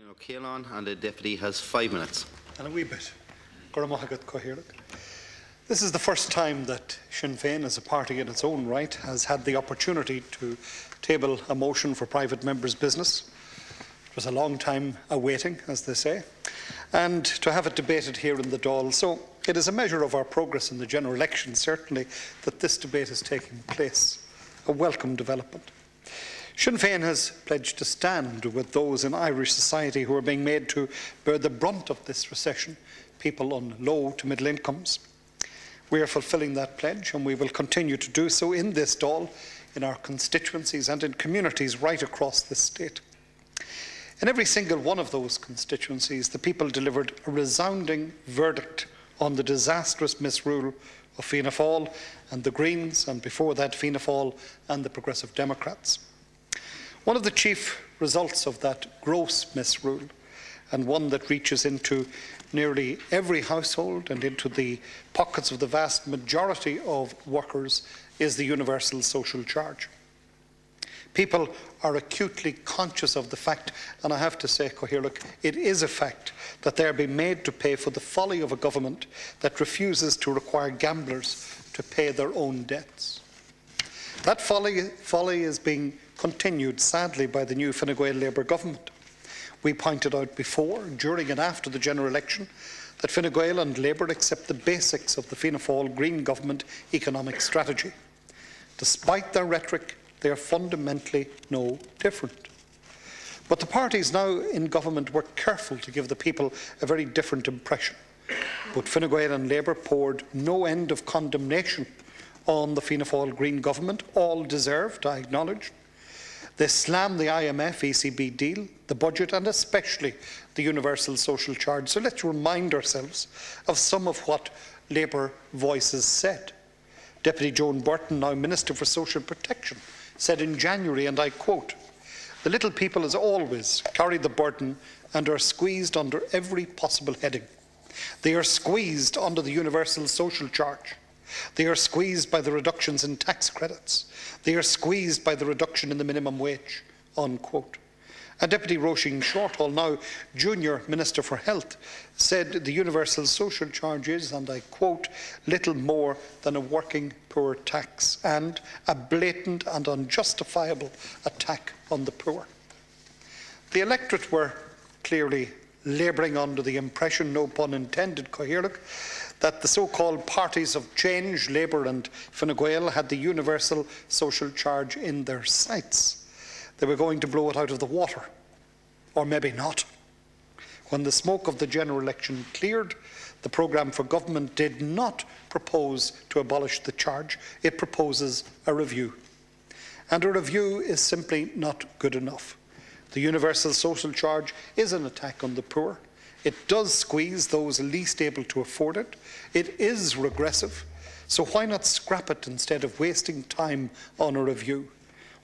Ó Caolán, and the deputy has 5 minutes. And a wee bit. This is the first time that Sinn Féin, as a party in its own right, has had the opportunity to table a motion for private members' business. It was a long time awaiting, as they say, and to have it debated here in the Dáil. So it is a measure of our progress in the general election, certainly, that this debate is taking place. A welcome development. Sinn Féin has pledged to stand with those in Irish society who are being made to bear the brunt of this recession, people on low to middle incomes. We are fulfilling that pledge, and we will continue to do so in this Dáil, in our constituencies and in communities right across this state. In every single one of those constituencies, the people delivered a resounding verdict on the disastrous misrule of Fianna Fáil and the Greens, and before that Fianna Fáil and the Progressive Democrats. One of the chief results of that gross misrule, and one that reaches into nearly every household and into the pockets of the vast majority of workers, is the universal social charge. People are acutely conscious of the fact, and I have to say, Cathaoirleach, it is a fact, that they are being made to pay for the folly of a government that refuses to require gamblers to pay their own debts. That folly is being continued, sadly, by the new Fine Gael Labour government. We pointed out before, during and after the general election, that Fine Gael and Labour accept the basics of the Fianna Fáil Green government economic strategy. Despite their rhetoric, they are fundamentally no different. But the parties now in government were careful to give the people a very different impression. Both Fine Gael and Labour poured no end of condemnation on the Fianna Fáil Green government, all deserved, I acknowledge. They slammed the IMF ECB deal, the budget, and especially the universal social charge. So let's remind ourselves of some of what Labour voices said. Deputy Joan Burton, now Minister for Social Protection, said in January, and I quote, "The little people, as always, carry the burden and are squeezed under every possible heading. They are squeezed under the universal social charge. They are squeezed by the reductions in tax credits. They are squeezed by the reduction in the minimum wage," unquote. And Deputy Roisin Shortall, now Junior Minister for Health, said the universal social charge is, and I quote, "little more than a working poor tax and a blatant and unjustifiable attack on the poor." The electorate were clearly labouring under the impression, no pun intended, Cathaoirleach, that the so-called parties of change, Labour and Fine Gael, had the universal social charge in their sights. They were going to blow it out of the water, or maybe not. When the smoke of the general election cleared, the programme for government did not propose to abolish the charge. It proposes a review. And a review is simply not good enough. The universal social charge is an attack on the poor. It does squeeze those least able to afford it. It is regressive. So why not scrap it instead of wasting time on a review?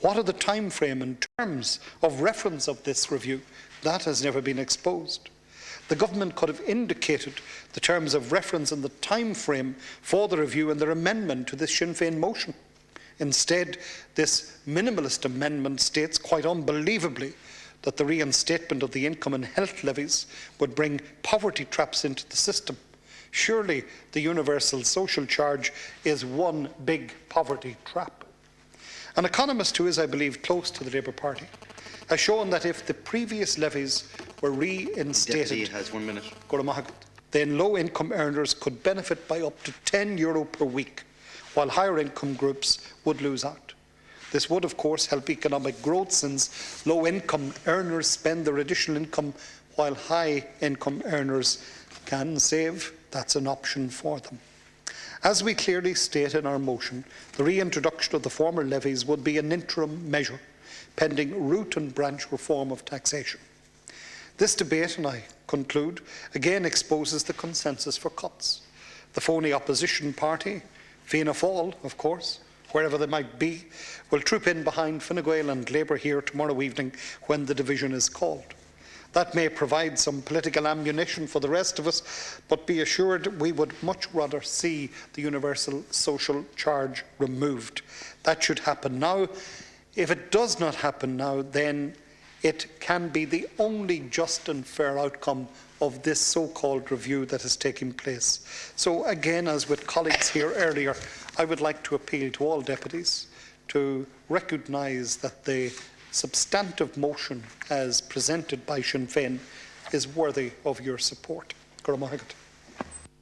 What are the time frame and terms of reference of this review? That has never been exposed. The government could have indicated the terms of reference and the time frame for the review in their amendment to this Sinn Féin motion. Instead, this minimalist amendment states quite unbelievably that the reinstatement of the income and health levies would bring poverty traps into the system. Surely the universal social charge is one big poverty trap. An economist who is, I believe, close to the Labour Party has shown that if the previous levies were reinstated, Deputy has 1 minute. then low-income earners could benefit by up to €10 per week, while higher-income groups would lose out. This would, of course, help economic growth, since low-income earners spend their additional income while high-income earners can save. That's an option for them. As we clearly state in our motion, the reintroduction of the former levies would be an interim measure, pending root and branch reform of taxation. This debate, and I conclude, again exposes the consensus for cuts. The phony opposition party, Fianna Fáil, of course, wherever they might be, will troop in behind Fine Gael and Labour here tomorrow evening when the division is called. That may provide some political ammunition for the rest of us, but be assured we would much rather see the universal social charge removed. That should happen now. If it does not happen now, then it can be the only just and fair outcome of this so-called review that is taking place. So again, as with colleagues here earlier, I would like to appeal to all deputies to recognise that the substantive motion as presented by Sinn Féin is worthy of your support. Go raibh maith agat.